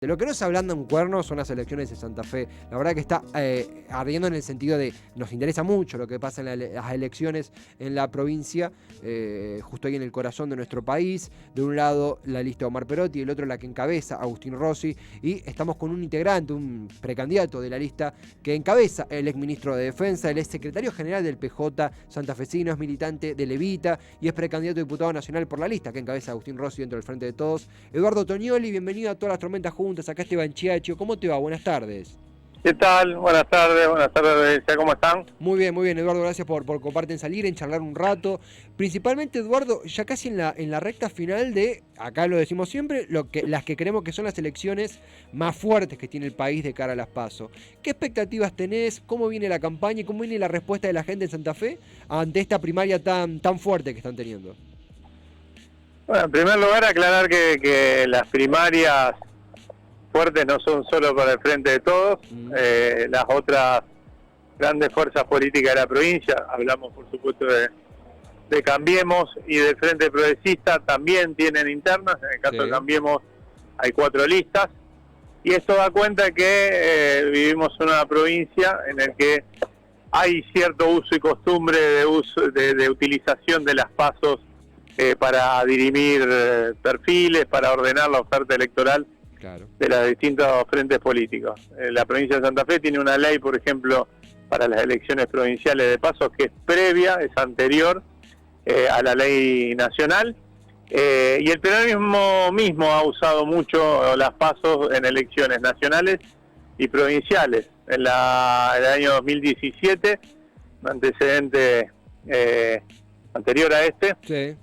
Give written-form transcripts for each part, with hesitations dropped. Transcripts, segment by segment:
De lo que no se ablanda un cuerno son las elecciones de Santa Fe. La verdad que está ardiendo en el sentido de nos interesa mucho lo que pasa en las elecciones en la provincia, justo ahí en el corazón de nuestro país. De un lado la lista de Omar Perotti, y el otro la que encabeza Agustín Rossi. Y estamos con un integrante, un precandidato de la lista que encabeza el exministro de Defensa, el exsecretario general del PJ santafesino, es militante de Levita y es precandidato a diputado nacional por la lista que encabeza Agustín Rossi dentro del Frente de Todos. Eduardo Tognoli, bienvenido a Todas las Tormentas Juntas. Acá Esteban Chiacho, ¿cómo te va? Buenas tardes. ¿Qué tal? Buenas tardes, ¿cómo están? Muy bien, Eduardo, gracias por coparte en salir, en charlar un rato. Principalmente, Eduardo, ya casi en la recta final de, acá lo decimos siempre, las que creemos que son las elecciones más fuertes que tiene el país de cara a las PASO. ¿Qué expectativas tenés? ¿Cómo viene la campaña y cómo viene la respuesta de la gente en Santa Fe ante esta primaria tan fuerte que están teniendo? Bueno, en primer lugar aclarar que las primarias fuertes no son solo para el Frente de Todos, las otras grandes fuerzas políticas de la provincia, hablamos por supuesto de Cambiemos y del Frente Progresista, también tienen internas. En el caso de Cambiemos hay 4 listas, y esto da cuenta que vivimos en una provincia en la que hay cierto uso y costumbre de utilización de las PASOs para dirimir perfiles, para ordenar la oferta electoral de los distintos frentes políticos. La provincia de Santa Fe tiene una ley, por ejemplo, para las elecciones provinciales de PASO que es previa, es anterior a la ley nacional, y el peronismo mismo ha usado mucho las PASO en elecciones nacionales y provinciales. En el año 2017, un antecedente anterior a este,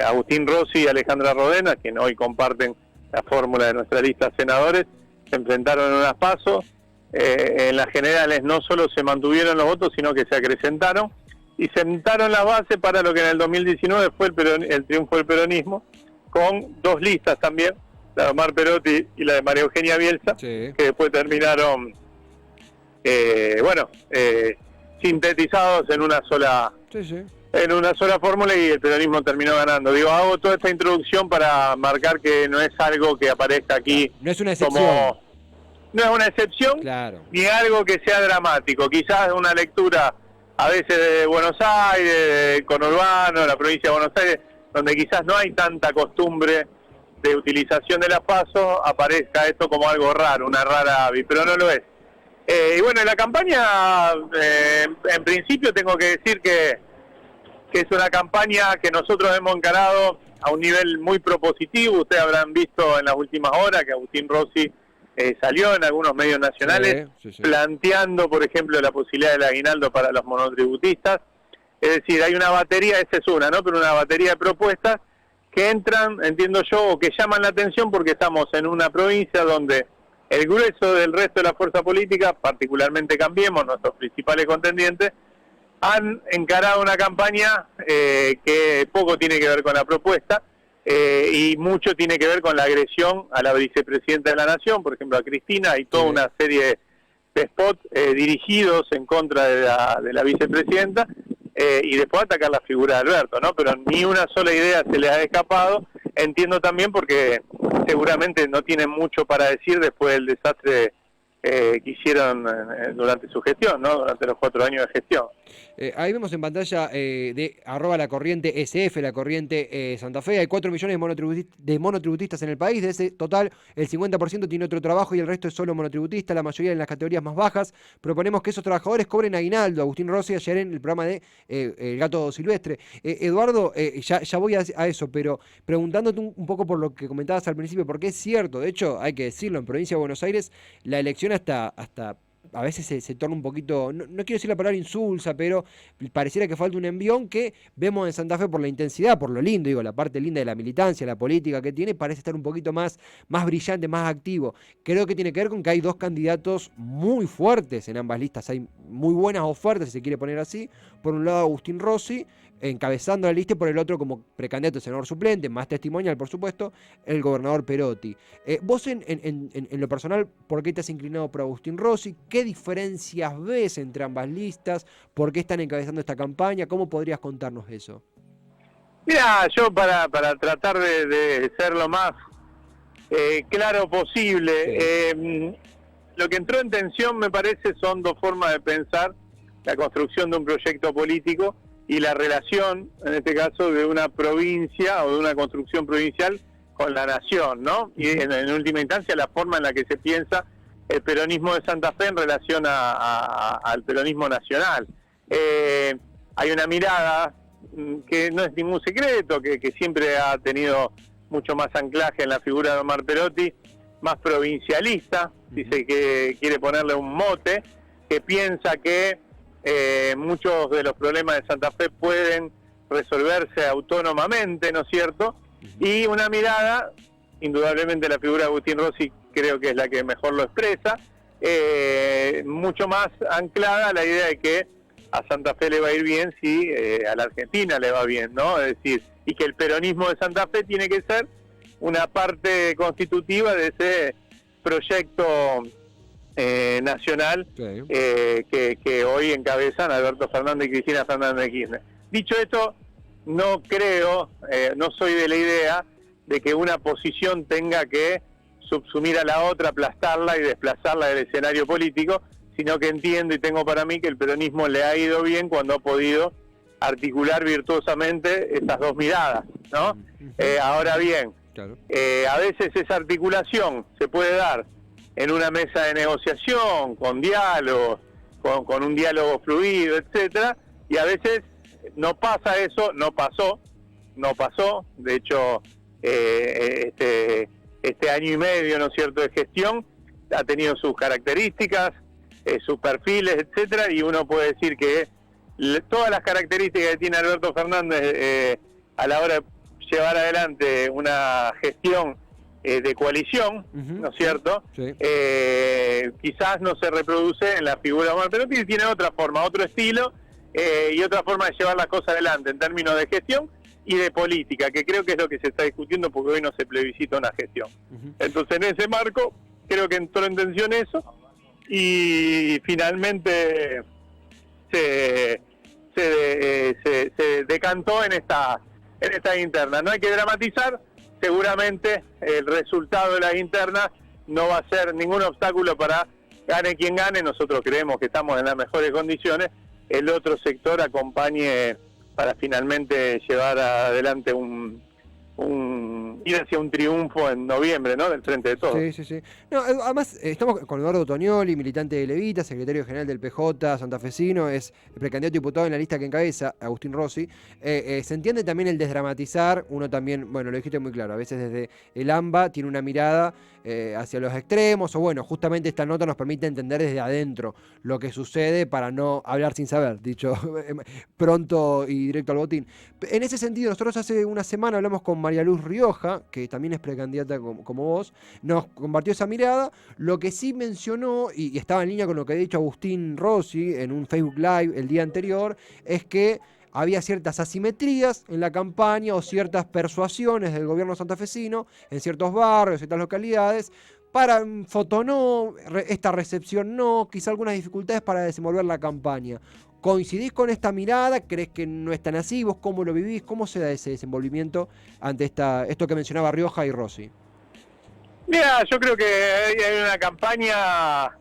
Agustín Rossi y Alejandra Rodena, quien hoy comparten la fórmula de nuestra lista de senadores, se enfrentaron en unas PASO. En las generales no solo se mantuvieron los votos, sino que se acrecentaron y sentaron las bases para lo que en el 2019 fue el triunfo del peronismo, con 2 listas también, la de Omar Perotti y la de María Eugenia Bielsa, que después terminaron sintetizados en una sola fórmula, y el peronismo terminó ganando. Hago toda esta introducción para marcar que no es algo que aparezca aquí no es una excepción. No es una excepción, ni algo que sea dramático. Quizás una lectura a veces de Buenos Aires, del conurbano, la provincia de Buenos Aires, donde quizás no hay tanta costumbre de utilización de las PASO, aparezca esto como algo raro, una rara ave, pero no lo es. Y bueno, en la campaña, en principio tengo que decir que es una campaña que nosotros hemos encarado a un nivel muy propositivo. Ustedes habrán visto en las últimas horas que Agustín Rossi salió en algunos medios nacionales planteando, por ejemplo, la posibilidad del aguinaldo para los monotributistas. Es decir, hay una batería, esa es una, ¿no? Pero una batería de propuestas que entran, entiendo yo, o que llaman la atención porque estamos en una provincia donde el grueso del resto de la fuerza política, particularmente Cambiemos, nuestros principales contendientes, han encarado una campaña que poco tiene que ver con la propuesta, y mucho tiene que ver con la agresión a la vicepresidenta de la Nación, por ejemplo a Cristina. Hay toda una serie de spots dirigidos en contra de la vicepresidenta, y después atacar la figura de Alberto, ¿no? Pero ni una sola idea se les ha escapado. Entiendo también porque seguramente no tienen mucho para decir después del desastre que hicieron durante su gestión, ¿no? Durante los 4 años de gestión. Ahí vemos en pantalla de @lacorriente SF, La Corriente Santa Fe, hay 4 millones de monotributistas en el país. De ese total, el 50% tiene otro trabajo y el resto es solo monotributista, la mayoría en las categorías más bajas. Proponemos que esos trabajadores cobren aguinaldo. Agustín Rossi ayer en el programa de El Gato Silvestre. Eduardo, ya voy a eso, pero preguntándote un poco por lo que comentabas al principio, porque es cierto, de hecho, hay que decirlo, en Provincia de Buenos Aires la elección hasta a veces se torna un poquito, no quiero decir la palabra insulsa, pero pareciera que falta un envión que vemos en Santa Fe por la intensidad, por lo lindo, la parte linda de la militancia, la política que tiene, parece estar un poquito más brillante, más activo. Creo que tiene que ver con que hay 2 candidatos muy fuertes en ambas listas, hay muy buenas ofertas, si se quiere poner así. Por un lado Agustín Rossi, encabezando la lista, y por el otro como precandidato a senador suplente, más testimonial por supuesto, el gobernador Perotti. Vos en lo personal, ¿por qué te has inclinado por Agustín Rossi? ¿Qué diferencias ves entre ambas listas? ¿Por qué están encabezando esta campaña? ¿Cómo podrías contarnos eso? Mira, yo para tratar de ser lo más claro posible. Sí. Lo que entró en tensión, me parece, son dos formas de pensar la construcción de un proyecto político y la relación, en este caso, de una provincia o de una construcción provincial con la nación, ¿no? Y en última instancia la forma en la que se piensa el peronismo de Santa Fe en relación al peronismo nacional. Hay una mirada que no es ningún secreto, que siempre ha tenido mucho más anclaje en la figura de Omar Perotti, más provincialista, si se quiere ponerle un mote, que piensa que muchos de los problemas de Santa Fe pueden resolverse autónomamente, ¿no es cierto? Y una mirada, indudablemente la figura de Agustín Rossi creo que es la que mejor lo expresa, mucho más anclada a la idea de que a Santa Fe le va a ir bien si a la Argentina le va bien, ¿no? Es decir, y que el peronismo de Santa Fe tiene que ser una parte constitutiva de ese proyecto nacional que hoy encabezan Alberto Fernández y Cristina Fernández de Kirchner. Dicho esto, no creo, no soy de la idea de que una posición tenga que subsumir a la otra, aplastarla y desplazarla del escenario político, sino que entiendo y tengo para mí que el peronismo le ha ido bien cuando ha podido articular virtuosamente esas dos miradas, ¿no? Ahora bien, a veces esa articulación se puede dar en una mesa de negociación, con diálogos, con un diálogo fluido, etcétera, y a veces no pasa eso, no pasó, de hecho, este año y medio, ¿no es cierto?, de gestión, ha tenido sus características, sus perfiles, etcétera, y uno puede decir que todas las características que tiene Alberto Fernández a la hora de llevar adelante una gestión de coalición, ¿no es cierto? Sí. Quizás no se reproduce en la figura de Omar Perotti, tiene otra forma, otro estilo y otra forma de llevar las cosas adelante en términos de gestión y de política, que creo que es lo que se está discutiendo porque hoy no se plebiscita una gestión. Entonces, en ese marco, creo que entró en tensión eso y finalmente se decantó en esta interna. No hay que dramatizar, seguramente el resultado de las internas no va a ser ningún obstáculo para gane quien gane. Nosotros creemos que estamos en las mejores condiciones, el otro sector acompañe para finalmente llevar adelante ir hacia un triunfo en noviembre, ¿no?, del Frente de Todos. Sí. No, además, estamos con Eduardo Tognoli, militante de Levita, secretario general del PJ santafesino, es precandidato a diputado en la lista que encabeza, Agustín Rossi. Se entiende también el desdramatizar, uno también, bueno, lo dijiste muy claro, a veces desde el AMBA tiene una mirada hacia los extremos, o bueno, justamente esta nota nos permite entender desde adentro lo que sucede para no hablar sin saber, dicho pronto y directo al botín. En ese sentido, nosotros hace una semana hablamos con María Luz Rioja, que también es precandidata como vos, nos compartió esa mirada. Lo que sí mencionó, y estaba en línea con lo que ha dicho Agustín Rossi en un Facebook Live el día anterior, es que había ciertas asimetrías en la campaña o ciertas persuasiones del gobierno santafesino en ciertos barrios, ciertas localidades, para foto no, esta recepción no, quizá algunas dificultades para desenvolver la campaña. ¿Coincidís con esta mirada? ¿Crees que no es tan así? ¿Vos cómo lo vivís? ¿Cómo se da ese desenvolvimiento ante esto que mencionaba Rioja y Rossi? Mira, yo creo que hay una campaña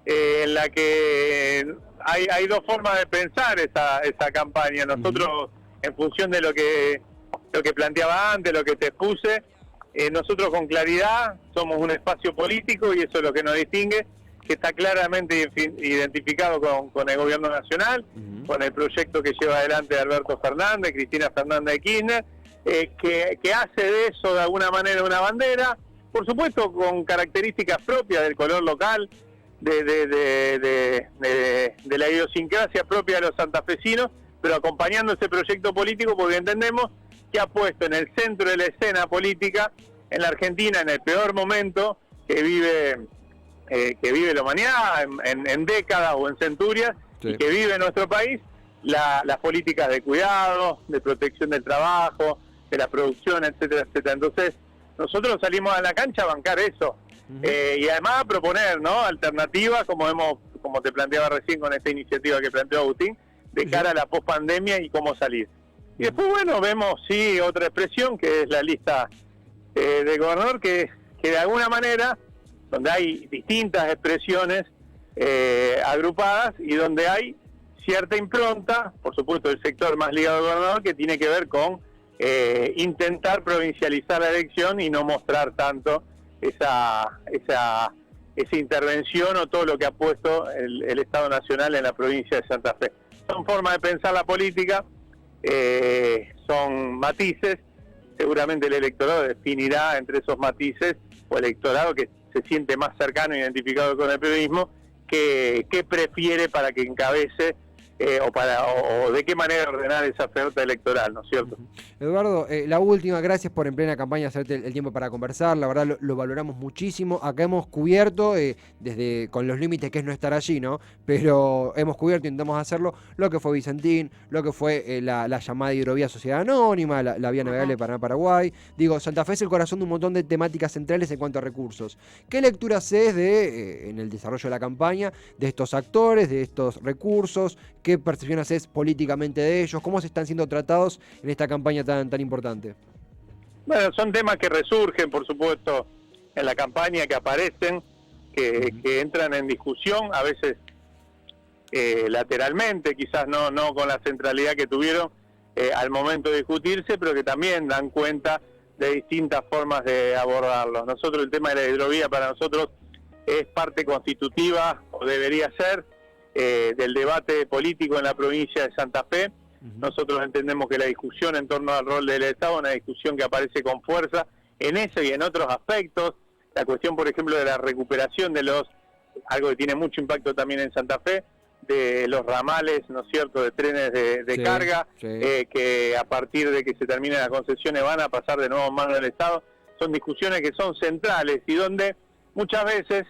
en la que hay dos formas de pensar esa campaña. Nosotros, en función de lo que planteaba antes, lo que te expuse, nosotros con claridad somos un espacio político y eso es lo que nos distingue, que está claramente identificado con el gobierno nacional, con el proyecto que lleva adelante Alberto Fernández, Cristina Fernández de Kirchner, que hace de eso de alguna manera una bandera, por supuesto con características propias del color local, de la idiosincrasia propia de los santafesinos, pero acompañando ese proyecto político porque entendemos que ha puesto en el centro de la escena política en la Argentina, en el peor momento que vive la humanidad, en décadas o en centurias, y que vive nuestro país, las políticas de cuidado, de protección del trabajo, de la producción, etcétera, etcétera. Entonces, nosotros salimos a la cancha a bancar eso, y además a proponer, ¿no?, alternativas, como te planteaba recién con esta iniciativa que planteó Agustín, de cara a la pospandemia y cómo salir. Y después, bueno, vemos, sí, otra expresión, que es la lista de gobernador, que que de alguna manera, donde hay distintas expresiones agrupadas y donde hay cierta impronta, por supuesto el sector más ligado al gobernador, que tiene que ver con intentar provincializar la elección y no mostrar tanto esa intervención o todo lo que ha puesto el Estado Nacional en la provincia de Santa Fe. Son formas de pensar la política, son matices, seguramente el electorado definirá entre esos matices, o el electorado que se siente más cercano e identificado con el periodismo, qué prefiere para que encabece o de qué manera ordenar esa oferta electoral, ¿no es cierto? Eduardo, la última, gracias por en plena campaña hacerte el tiempo para conversar, la verdad lo valoramos muchísimo. Acá hemos cubierto, desde con los límites que es no estar allí, ¿no? Pero hemos cubierto, intentamos hacerlo, lo que fue Vicentín, lo que fue la llamada hidrovía Sociedad Anónima, la vía navegable Paraná-Paraguay. Digo, Santa Fe es el corazón de un montón de temáticas centrales en cuanto a recursos. ¿Qué lectura haces en el desarrollo de la campaña, de estos actores, de estos recursos? ¿Qué percepción haces políticamente de ellos? ¿Cómo se están siendo tratados en esta campaña tan importante? Bueno, son temas que resurgen, por supuesto, en la campaña, que aparecen, que entran en discusión, a veces lateralmente, quizás no con la centralidad que tuvieron al momento de discutirse, pero que también dan cuenta de distintas formas de abordarlos. Nosotros, el tema de la hidrovía para nosotros es parte constitutiva, o debería ser, del debate político en la provincia de Santa Fe. Nosotros entendemos que la discusión en torno al rol del Estado es una discusión que aparece con fuerza en ese y en otros aspectos. La cuestión, por ejemplo, de la recuperación de algo que tiene mucho impacto también en Santa Fe, de los ramales, ¿no es cierto?, de trenes de carga, que a partir de que se terminen las concesiones van a pasar de nuevo en manos del Estado. Son discusiones que son centrales y donde muchas veces,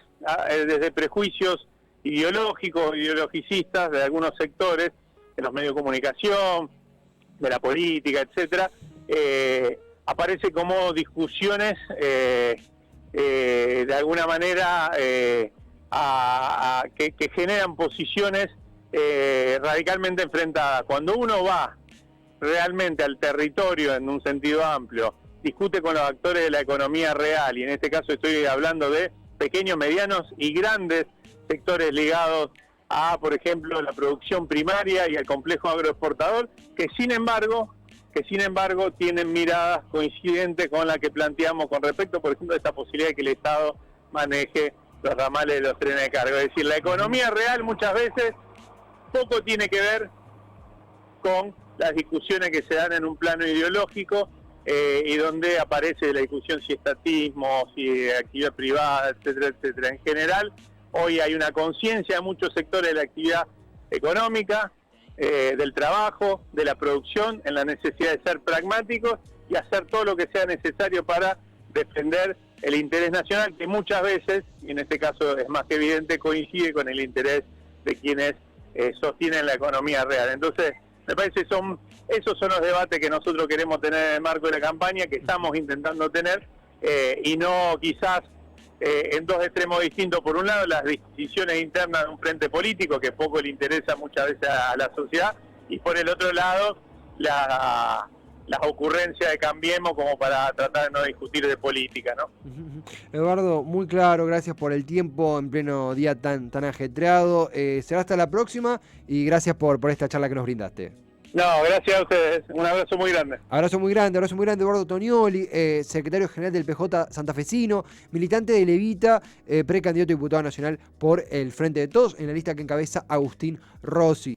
desde prejuicios ideológicos, ideologicistas de algunos sectores, de los medios de comunicación, de la política, etcétera, aparece como discusiones de alguna manera que generan posiciones radicalmente enfrentadas. Cuando uno va realmente al territorio en un sentido amplio, discute con los actores de la economía real, y en este caso estoy hablando de pequeños, medianos y grandes sectores ligados a, por ejemplo, la producción primaria y al complejo agroexportador, que sin embargo tienen miradas coincidentes con la que planteamos con respecto, por ejemplo, a esta posibilidad de que el Estado maneje los ramales de los trenes de carga. Es decir, la economía real muchas veces poco tiene que ver con las discusiones que se dan en un plano ideológico, y donde aparece la discusión si estatismo, si actividad privada, etcétera, etcétera. En general, hoy hay una conciencia de muchos sectores de la actividad económica, del trabajo, de la producción, en la necesidad de ser pragmáticos y hacer todo lo que sea necesario para defender el interés nacional, que muchas veces, y en este caso es más que evidente, coincide con el interés de quienes sostienen la economía real. Entonces, me parece que esos son los debates que nosotros queremos tener en el marco de la campaña, que estamos intentando tener, y no quizás en dos extremos distintos. Por un lado, las decisiones internas de un frente político que poco le interesa muchas veces a la sociedad, y por el otro lado, las ocurrencias de Cambiemos como para tratar de no discutir de política, ¿no? Eduardo, muy claro, gracias por el tiempo en pleno día tan ajetreado. Será hasta la próxima y gracias por esta charla que nos brindaste. No, gracias a ustedes. Un abrazo muy grande. Abrazo muy grande, Eduardo Tonioli, secretario general del PJ santafesino, militante de Levita, precandidato a diputado nacional por el Frente de Todos, en la lista que encabeza Agustín Rossi.